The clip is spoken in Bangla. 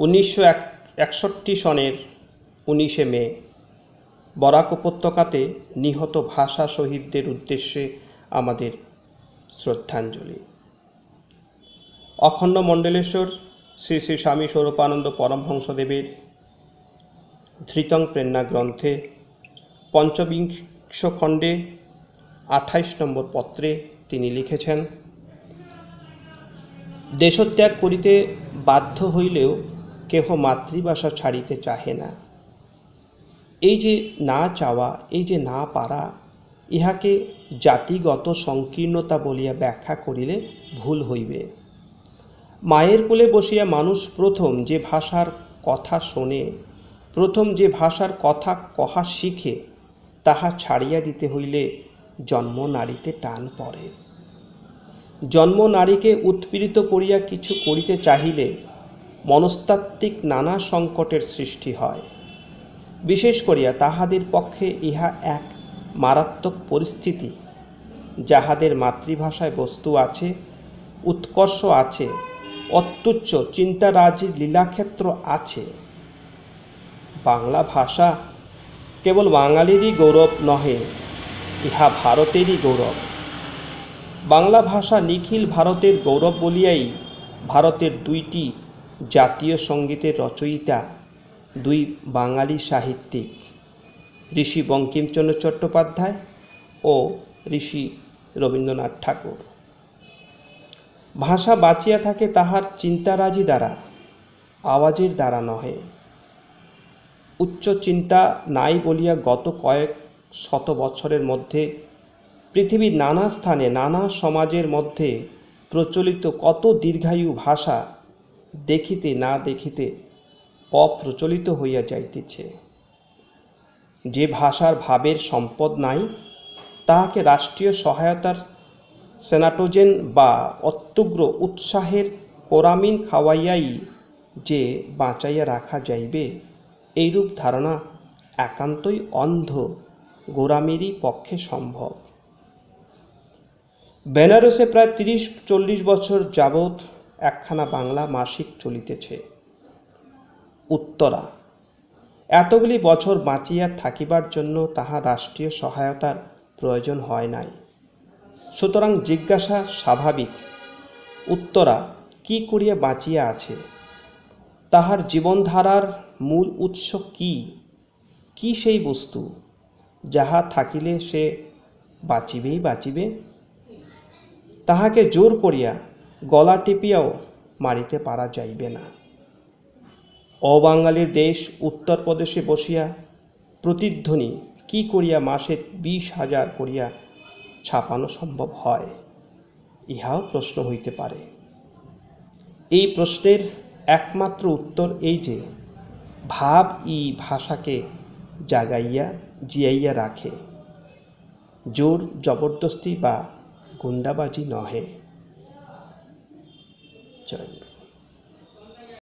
1961 সনের 19 মে বরাক উপত্যকাতে নিহত ভাষা শহীদদের উদ্দেশ্যে আমাদের শ্রদ্ধাঞ্জলি। অখণ্ড মণ্ডলেশ্বর শ্রী শ্রী স্বামী স্বরূপানন্দ পরমহংসদেবের ধৃতং প্রেরণা গ্রন্থে পঞ্চবিংশ খণ্ডে 28 নম্বর পত্রে তিনি লিখেছেন, দেশত্যাগ করিতে বাধ্য হইলেও কেহ মাতৃভাষা ছাড়িতে চাহে না। এই যে না চাওয়া, এই যে না পারা, ইহাকে জাতিগত সংকীর্ণতা বলিয়া ব্যাখ্যা করিলে ভুল হইবে। মায়ের কোলে বসিয়া মানুষ প্রথম যে ভাষার কথা শোনে, প্রথম যে ভাষার কথা কহা শিখে, তাহা ছাড়িয়া দিতে হইলে জন্ম নারীতে টান পড়ে। জন্ম নারীকে উৎপীড়িত করিয়া কিছু করিতে চাহিলে মনস্তাত্ত্বিক নানা সংকটের সৃষ্টি হয়। বিশেষ করিয়া তাহাদের পক্ষে ইহা এক মারাত্মক পরিস্থিতি, যাহাদের মাতৃভাষায় বস্তু আছে, উৎকর্ষ আছে, অত্যুচ্চ চিন্তারাজির লীলাক্ষেত্র আছে। বাংলা ভাষা কেবল বাঙালিরই গৌরব নহে, ইহা ভারতেরই গৌরব। বাংলা ভাষা নিখিল ভারতের গৌরব বলিয়াই ভারতের দুইটি জাতীয় সঙ্গীতের রচয়িতা, দুই বাঙালি সাহিত্যিক, ঋষি বঙ্কিমচন্দ্র চট্টোপাধ্যায় ও ঋষি রবীন্দ্রনাথ ঠাকুর। ভাষা বাঁচিয়া থাকে তাহার চিন্তারাজি দ্বারা, আওয়াজের দ্বারা নহে। উচ্চ চিন্তা নাই বলিয়া গত কয়েক শত বছরের মধ্যে পৃথিবীর নানা স্থানে নানা সমাজের মধ্যে প্রচলিত কত দীর্ঘায়ু ভাষা দেখিতে না দেখিতে অপ্রচলিত হইয়া যাইতেছে। যে ভাষার ভাবের সম্পদ নাই, তাহাকে রাষ্ট্রীয় সহায়তার সেনাটোজেন বা অত্যুগ্র উৎসাহের কোরামিন খাওয়াইয়াই যে বাঁচাইয়া রাখা যাইবে, এইরূপ ধারণা একান্তই অন্ধ গোঁড়ামিরই পক্ষে সম্ভব। বেনারসে প্রায় 30-40 বছর যাবৎ একখানা বাংলা মাসিক চলিতেছে, উত্তরা। এতগুলি বছর বাঁচিয়া থাকিবার জন্য তাহা রাষ্ট্রীয় সহায়তার প্রয়োজন হয় নাই। সুতরাং জিজ্ঞাসা স্বাভাবিক, উত্তরা কি করিয়া বাঁচিয়া আছে? তাহার জীবনধারার মূল উৎস কি? কি সেই বস্তু যাহা থাকিলে সে বাঁচিবেই বাঁচিবে? তাহাকে জোর করিয়া গলা টিপিয়াও মারিতে পারা যাইবে না। অবাঙালির দেশ উত্তরপ্রদেশে বসিয়া প্রতিধ্বনি কি করিয়া মাসে 20,000 করিয়া ছাপানো সম্ভব হয়? ইহাও প্রশ্ন হইতে পারে। এই প্রশ্নের একমাত্র উত্তর এই যে, ভাব ভাষাকে জাগাইয়া জিয়াইয়া রাখে, জোর জবরদস্তি বা গুন্ডাবাজি নহে। জয়।